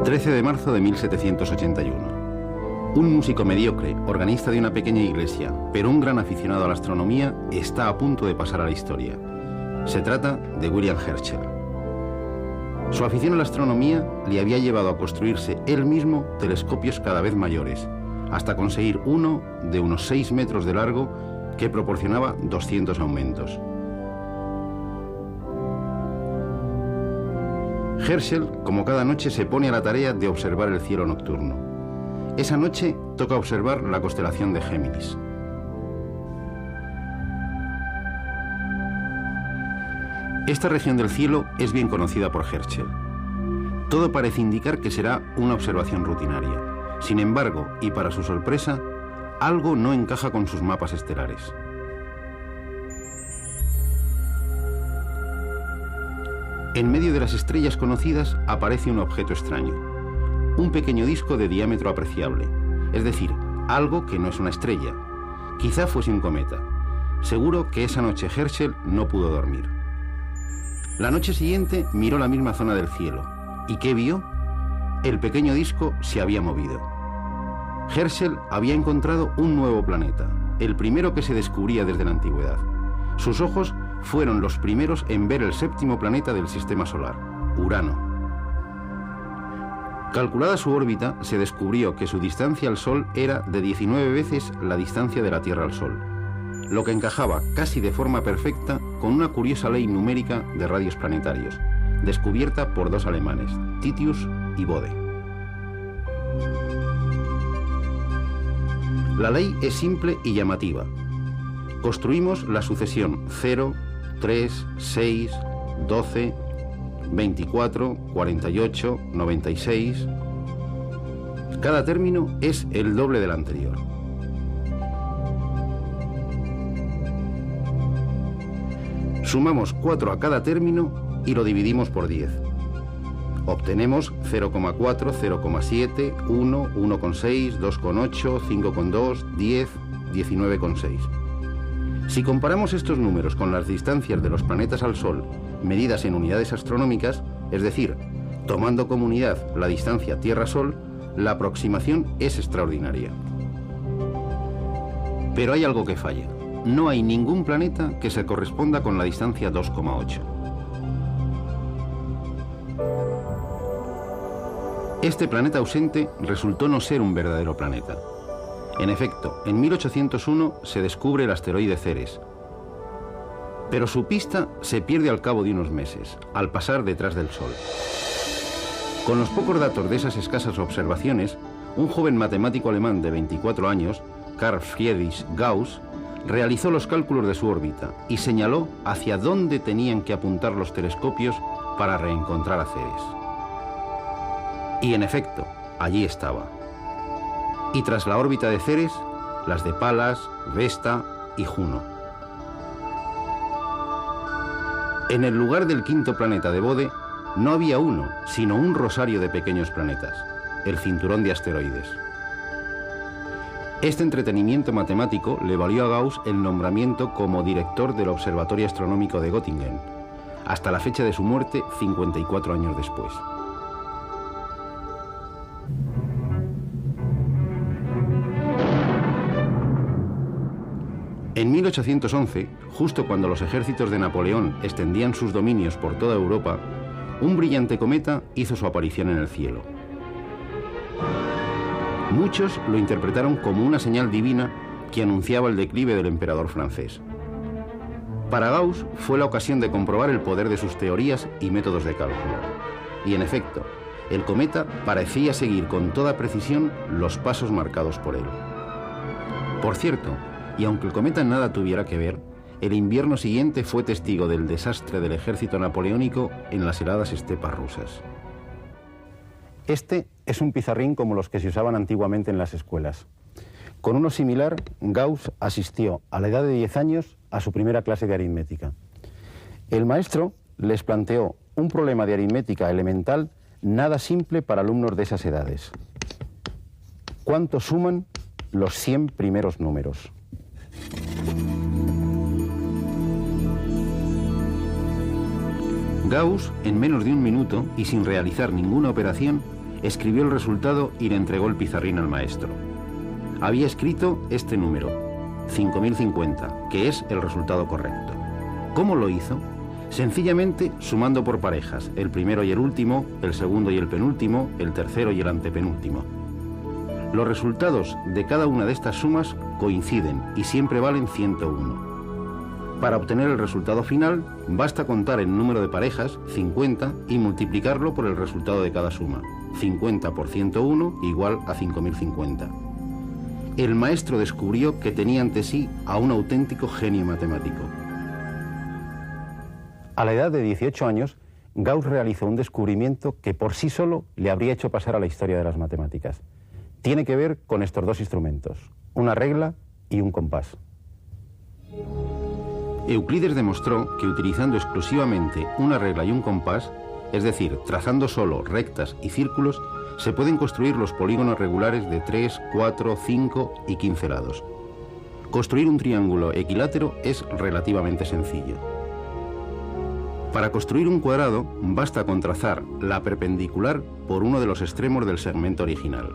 13 de marzo de 1781. Un músico mediocre, organista de una pequeña iglesia, pero un gran aficionado a la astronomía, está a punto de pasar a la historia. Se trata de William Herschel. Su afición a la astronomía le había llevado a construirse él mismo telescopios cada vez mayores, hasta conseguir uno de unos 6 metros de largo que proporcionaba 200 aumentos. Herschel, como cada noche, se pone a la tarea de observar el cielo nocturno. Esa noche toca observar la constelación de Géminis. Esta región del cielo es bien conocida por Herschel. Todo parece indicar que será una observación rutinaria. Sin embargo, y para su sorpresa, algo no encaja con sus mapas estelares. En medio de las estrellas conocidas aparece un objeto extraño, un pequeño disco de diámetro apreciable, es decir, algo que no es una estrella. Quizá fuese un cometa. Seguro que esa noche Herschel no pudo dormir. La noche siguiente miró la misma zona del cielo. ¿Y qué vio? El pequeño disco se había movido. Herschel había encontrado un nuevo planeta, el primero que se descubría desde la antigüedad. Sus ojos fueron los primeros en ver el 7º planeta del sistema solar, Urano. Calculada su órbita, se descubrió que su distancia al Sol era de 19 veces la distancia de la Tierra al Sol, lo que encajaba casi de forma perfecta con una curiosa ley numérica de radios planetarios, descubierta por 2 alemanes, Titius y Bode. La ley es simple y llamativa. Construimos la sucesión 0, 3, 6, 12, 24, 48, 96. Cada término es el doble del anterior. Sumamos 4 a cada término y lo dividimos por 10. Obtenemos 0,4, 0,7, 1, 1,6, 2,8, 5,2, 10, 19,6. Si comparamos estos números con las distancias de los planetas al Sol, medidas en unidades astronómicas, es decir, tomando como unidad la distancia Tierra-Sol, la aproximación es extraordinaria. Pero hay algo que falla. No hay ningún planeta que se corresponda con la distancia 2,8. Este planeta ausente resultó no ser un verdadero planeta. En efecto, en 1801 se descubre el asteroide Ceres, pero su pista se pierde al cabo de unos meses, al pasar detrás del Sol. Con los pocos datos de esas escasas observaciones, un joven matemático alemán de 24 años, Carl Friedrich Gauss, realizó los cálculos de su órbita y señaló hacia dónde tenían que apuntar los telescopios para reencontrar a Ceres. Y en efecto, allí estaba. Y tras la órbita de Ceres, las de Palas, Vesta y Juno. En el lugar del 5º planeta de Bode no había uno, sino un rosario de pequeños planetas, el cinturón de asteroides. Este entretenimiento matemático le valió a Gauss el nombramiento como director del Observatorio Astronómico de Göttingen, hasta la fecha de su muerte 54 años después. En 1811, justo cuando los ejércitos de Napoleón extendían sus dominios por toda Europa, un brillante cometa hizo su aparición en el cielo. Muchos lo interpretaron como una señal divina que anunciaba el declive del emperador francés. Para Gauss fue la ocasión de comprobar el poder de sus teorías y métodos de cálculo. Y en efecto, el cometa parecía seguir con toda precisión los pasos marcados por él. Por cierto, y aunque el cometa nada tuviera que ver, el invierno siguiente fue testigo del desastre del ejército napoleónico en las heladas estepas rusas. Este es un pizarrín como los que se usaban antiguamente en las escuelas. Con uno similar, Gauss asistió a la edad de 10 años a su primera clase de aritmética. El maestro les planteó un problema de aritmética elemental nada simple para alumnos de esas edades. ¿Cuánto suman los 100 primeros números? Gauss, en menos de un minuto y sin realizar ninguna operación, escribió el resultado y le entregó el pizarrín al maestro. Había escrito este número, 5050, que es el resultado correcto. ¿Cómo lo hizo? Sencillamente sumando por parejas, el primero y el último, el segundo y el penúltimo, el tercero y el antepenúltimo. Los resultados de cada una de estas sumas coinciden y siempre valen 101. Para obtener el resultado final, basta contar el número de parejas, 50, y multiplicarlo por el resultado de cada suma. 50 por 101 igual a 5050. El maestro descubrió que tenía ante sí a un auténtico genio matemático. A la edad de 18 años, Gauss realizó un descubrimiento que por sí solo le habría hecho pasar a la historia de las matemáticas. Tiene que ver con estos dos instrumentos, una regla y un compás. Euclides demostró que utilizando exclusivamente una regla y un compás, es decir, trazando solo rectas y círculos, se pueden construir los polígonos regulares de 3, 4, 5 y 15 lados. Construir un triángulo equilátero es relativamente sencillo. Para construir un cuadrado, basta con trazar la perpendicular por uno de los extremos del segmento original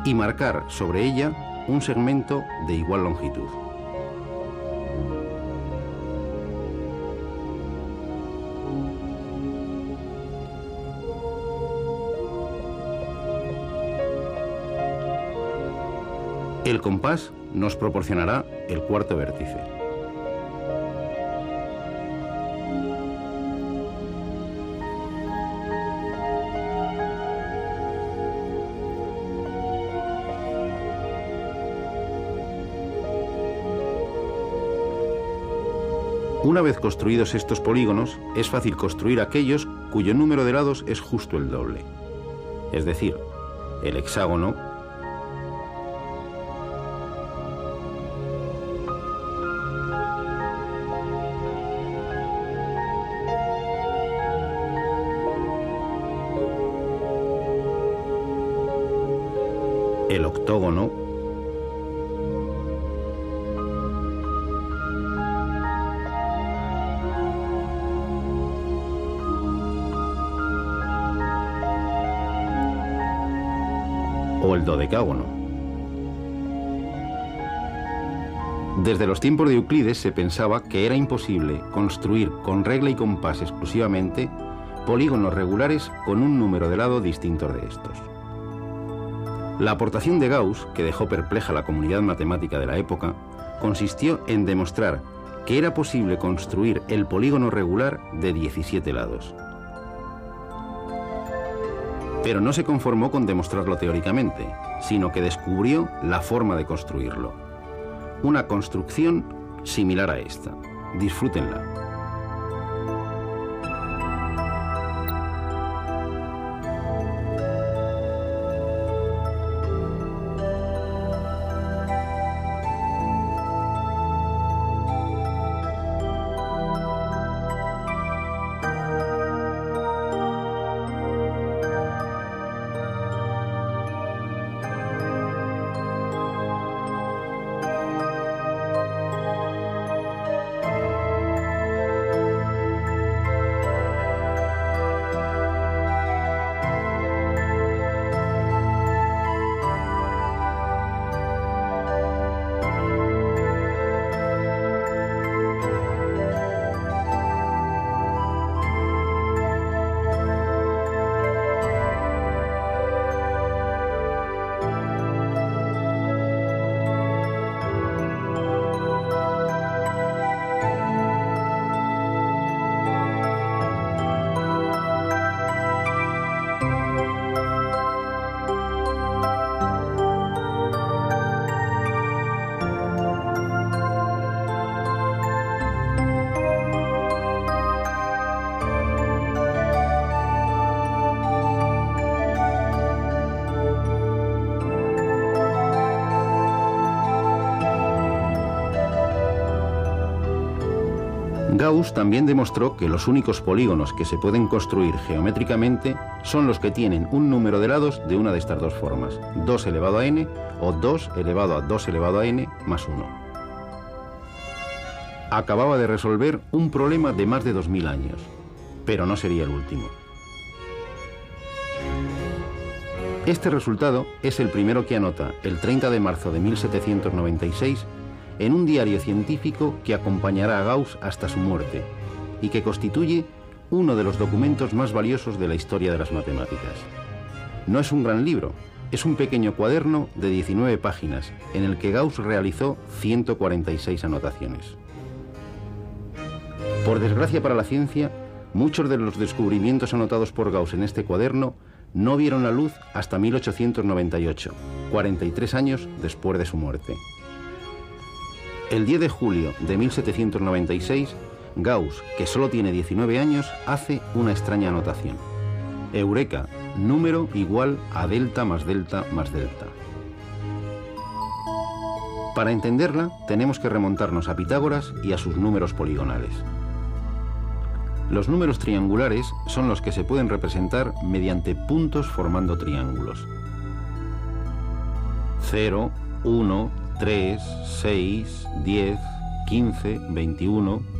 y marcar sobre ella un segmento de igual longitud. El compás nos proporcionará el cuarto vértice. Una vez construidos estos polígonos, es fácil construir aquellos cuyo número de lados es justo el doble. Es decir, el hexágono, el octógono, o el dodecágono. Desde los tiempos de Euclides se pensaba que era imposible construir con regla y compás exclusivamente polígonos regulares con un número de lado distintos de estos. La aportación de Gauss, que dejó perpleja a la comunidad matemática de la época, consistió en demostrar que era posible construir el polígono regular de 17 lados. Pero no se conformó con demostrarlo teóricamente, sino que descubrió la forma de construirlo. Una construcción similar a esta. Disfrútenla. Gauss también demostró que los únicos polígonos que se pueden construir geométricamente son los que tienen un número de lados de una de estas dos formas, 2 elevado a n o 2 elevado a 2 elevado a n más 1. Acababa de resolver un problema de más de 2000 años, pero no sería el último. Este resultado es el primero que anota el 30 de marzo de 1796 en un diario científico que acompañará a Gauss hasta su muerte y que constituye uno de los documentos más valiosos de la historia de las matemáticas. No es un gran libro, es un pequeño cuaderno de 19 páginas en el que Gauss realizó 146 anotaciones. Por desgracia para la ciencia, muchos de los descubrimientos anotados por Gauss en este cuaderno no vieron la luz hasta 1898, 43 años después de su muerte. El 10 de julio de 1796, Gauss, que solo tiene 19 años, hace una extraña anotación. Eureka, número igual a delta más delta más delta. Para entenderla, tenemos que remontarnos a Pitágoras y a sus números poligonales. Los números triangulares son los que se pueden representar mediante puntos formando triángulos. 0, 1, 3, 6, 10, 15, 21...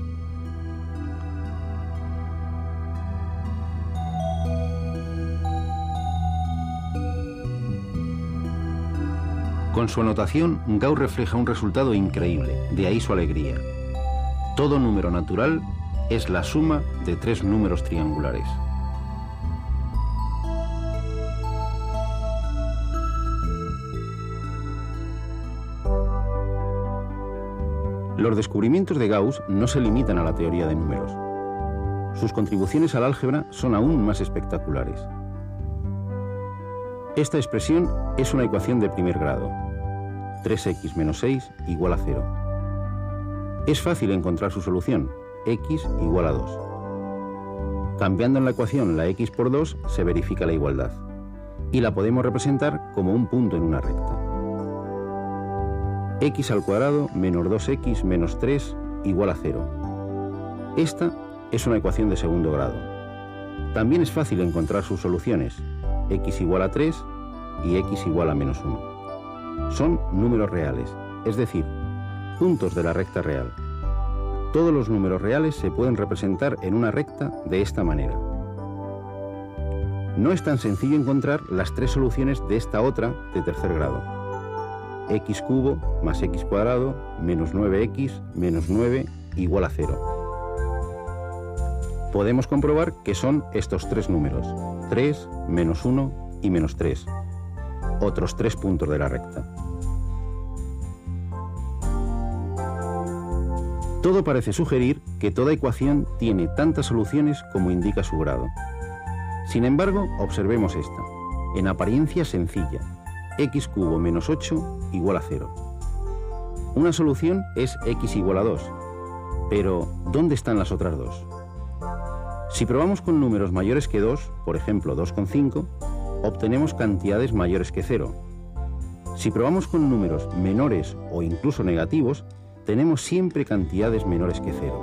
Con su anotación, Gauss refleja un resultado increíble, de ahí su alegría. Todo número natural es la suma de tres números triangulares. Los descubrimientos de Gauss no se limitan a la teoría de números. Sus contribuciones al álgebra son aún más espectaculares. Esta expresión es una ecuación de primer grado. 3x menos 6 igual a 0. Es fácil encontrar su solución, x igual a 2. Cambiando en la ecuación la x por 2 se verifica la igualdad, y la podemos representar como un punto en una recta. X al cuadrado menos 2x menos 3 igual a 0. Esta es una ecuación de segundo grado. También es fácil encontrar sus soluciones, x igual a 3 y x igual a menos 1. Son números reales, es decir, puntos de la recta real. Todos los números reales se pueden representar en una recta de esta manera. No es tan sencillo encontrar las tres soluciones de esta otra de tercer grado. X cubo más x cuadrado menos 9x menos 9 igual a 0. Podemos comprobar que son estos tres números, 3, menos 1 y menos 3, otros tres puntos de la recta. Todo parece sugerir que toda ecuación tiene tantas soluciones como indica su grado. Sin embargo, observemos esta, en apariencia sencilla, x cubo menos 8 igual a 0. Una solución es x igual a 2, pero ¿dónde están las otras dos? Si probamos con números mayores que 2, por ejemplo 2,5, obtenemos cantidades mayores que 0. Si probamos con números menores o incluso negativos, tenemos siempre cantidades menores que 0.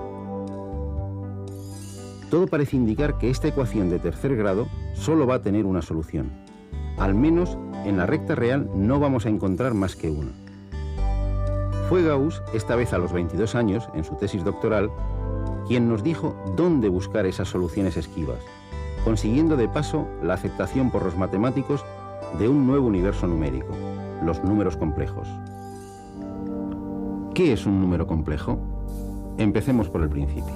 Todo parece indicar que esta ecuación de tercer grado solo va a tener una solución. Al menos en la recta real no vamos a encontrar más que una. Fue Gauss, esta vez a los 22 años, en su tesis doctoral, quien nos dijo dónde buscar esas soluciones esquivas, consiguiendo de paso la aceptación por los matemáticos de un nuevo universo numérico, los números complejos. ¿Qué es un número complejo? Empecemos por el principio.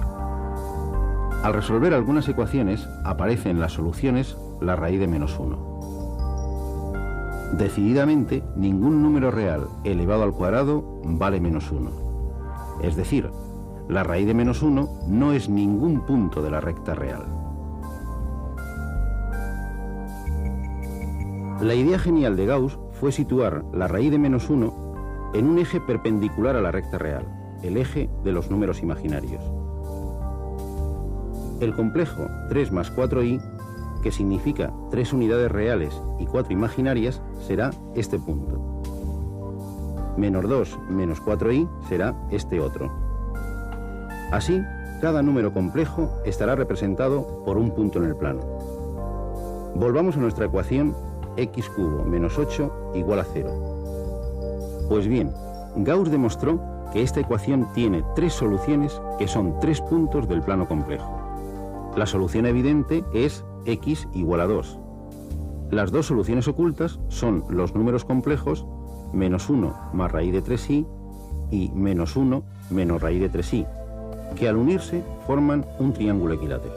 Al resolver algunas ecuaciones, aparece en las soluciones la raíz de menos 1. Decididamente, ningún número real elevado al cuadrado vale menos 1. Es decir, la raíz de menos 1 no es ningún punto de la recta real. La idea genial de Gauss fue situar la raíz de menos 1 en un eje perpendicular a la recta real, el eje de los números imaginarios. El complejo 3 más 4i, que significa 3 unidades reales y 4 imaginarias, será este punto. Menos 2 menos 4i será este otro. Así, cada número complejo estará representado por un punto en el plano. Volvamos a nuestra ecuación x cubo menos 8 igual a 0. Pues bien, Gauss demostró que esta ecuación tiene tres soluciones que son tres puntos del plano complejo. La solución evidente es x igual a 2. Las dos soluciones ocultas son los números complejos -1 más raíz de 3i y -1 menos raíz de 3i, que al unirse forman un triángulo equilátero.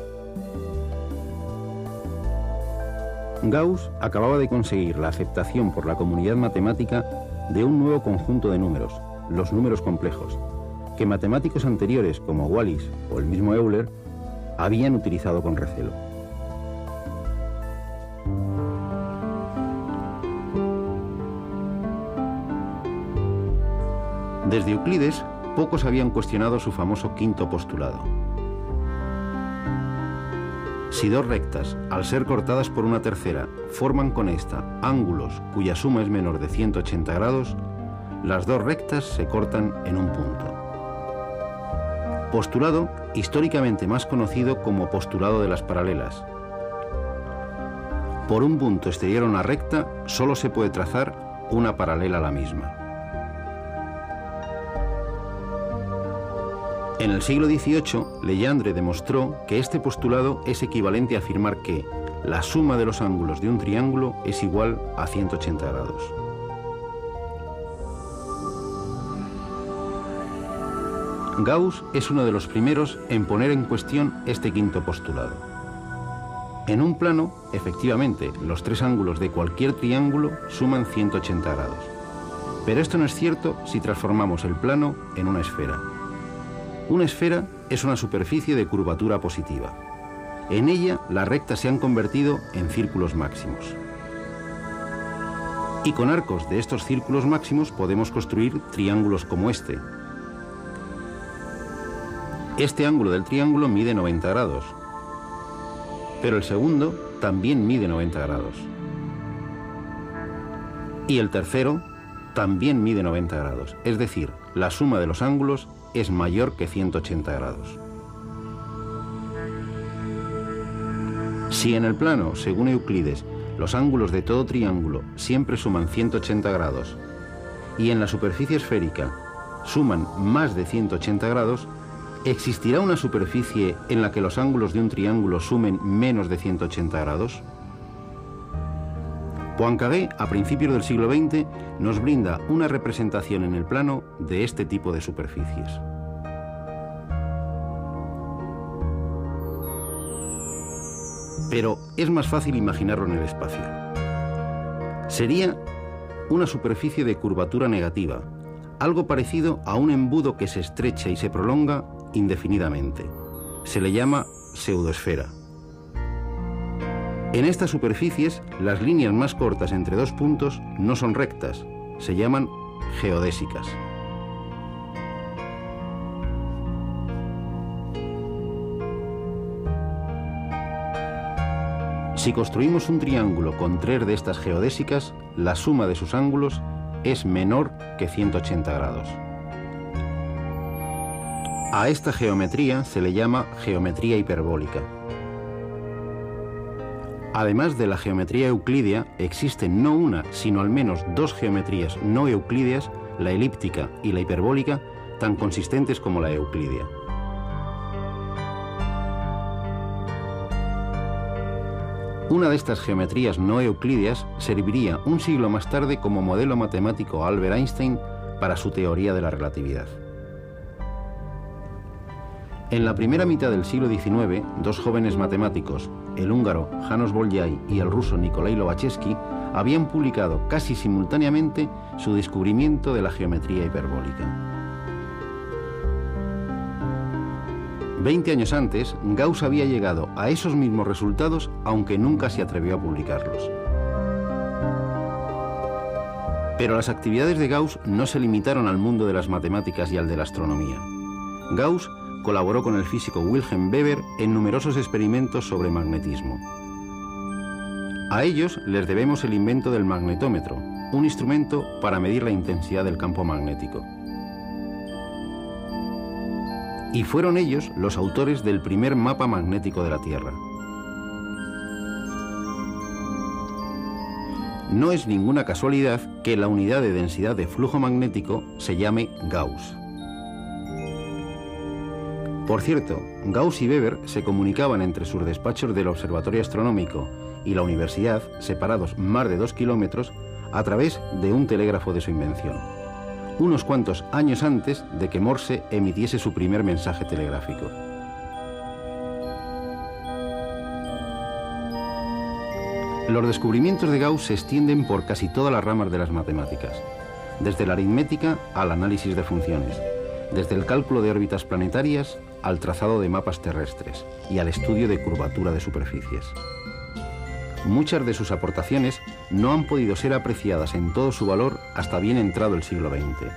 Gauss acababa de conseguir la aceptación por la comunidad matemática de un nuevo conjunto de números, los números complejos, que matemáticos anteriores como Wallis o el mismo Euler habían utilizado con recelo. Desde Euclides, pocos habían cuestionado su famoso quinto postulado. Si dos rectas, al ser cortadas por una tercera, forman con esta ángulos cuya suma es menor de 180 grados, las dos rectas se cortan en un punto. Postulado históricamente más conocido como postulado de las paralelas. Por un punto exterior a una recta solo se puede trazar una paralela a la misma. En el siglo XVIII, Legendre demostró que este postulado es equivalente a afirmar que la suma de los ángulos de un triángulo es igual a 180 grados. Gauss es uno de los primeros en poner en cuestión este quinto postulado. En un plano, efectivamente, los tres ángulos de cualquier triángulo suman 180 grados. Pero esto no es cierto si transformamos el plano en una esfera. Una esfera es una superficie de curvatura positiva. En ella, las rectas se han convertido en círculos máximos. Y con arcos de estos círculos máximos podemos construir triángulos como este. Este ángulo del triángulo mide 90 grados, pero el segundo también mide 90 grados. Y el tercero también mide 90 grados, es decir, la suma de los ángulos es mayor que 180 grados. Si en el plano, según Euclides, los ángulos de todo triángulo siempre suman 180 grados y en la superficie esférica suman más de 180 grados, ¿existirá una superficie en la que los ángulos de un triángulo sumen menos de 180 grados? Poincaré, a principios del siglo XX, nos brinda una representación en el plano de este tipo de superficies. Pero es más fácil imaginarlo en el espacio. Sería una superficie de curvatura negativa, algo parecido a un embudo que se estrecha y se prolonga indefinidamente. Se le llama pseudoesfera. En estas superficies, las líneas más cortas entre dos puntos no son rectas, se llaman geodésicas. Si construimos un triángulo con tres de estas geodésicas, la suma de sus ángulos es menor que 180 grados. A esta geometría se le llama geometría hiperbólica. Además de la geometría euclídea, existen no una, sino al menos dos geometrías no euclídeas, la elíptica y la hiperbólica, tan consistentes como la euclídea. Una de estas geometrías no euclídeas serviría un siglo más tarde como modelo matemático a Albert Einstein para su teoría de la relatividad. En la primera mitad del siglo XIX, dos jóvenes matemáticos, el húngaro János Bolyai y el ruso Nikolai Lobachevsky, habían publicado casi simultáneamente su descubrimiento de la geometría hiperbólica. 20 años antes, Gauss había llegado a esos mismos resultados, aunque nunca se atrevió a publicarlos. Pero las actividades de Gauss no se limitaron al mundo de las matemáticas y al de la astronomía. Gauss colaboró con el físico Wilhelm Weber en numerosos experimentos sobre magnetismo. A ellos les debemos el invento del magnetómetro, un instrumento para medir la intensidad del campo magnético. Y fueron ellos los autores del primer mapa magnético de la Tierra. No es ninguna casualidad que la unidad de densidad de flujo magnético se llame Gauss. Por cierto, Gauss y Weber se comunicaban entre sus despachos del Observatorio Astronómico y la universidad, separados más de 2 kilómetros, a través de un telégrafo de su invención, unos cuantos años antes de que Morse emitiese su primer mensaje telegráfico. Los descubrimientos de Gauss se extienden por casi todas las ramas de las matemáticas, desde la aritmética al análisis de funciones, desde el cálculo de órbitas planetarias al trazado de mapas terrestres y al estudio de curvatura de superficies. Muchas de sus aportaciones no han podido ser apreciadas en todo su valor hasta bien entrado el siglo XX.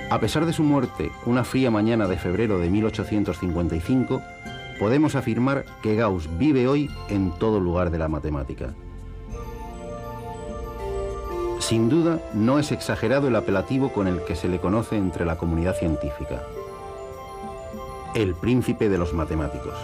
A pesar de su muerte, una fría mañana de febrero de 1855, podemos afirmar que Gauss vive hoy en todo lugar de la matemática. Sin duda, no es exagerado el apelativo con el que se le conoce entre la comunidad científica: el príncipe de los matemáticos.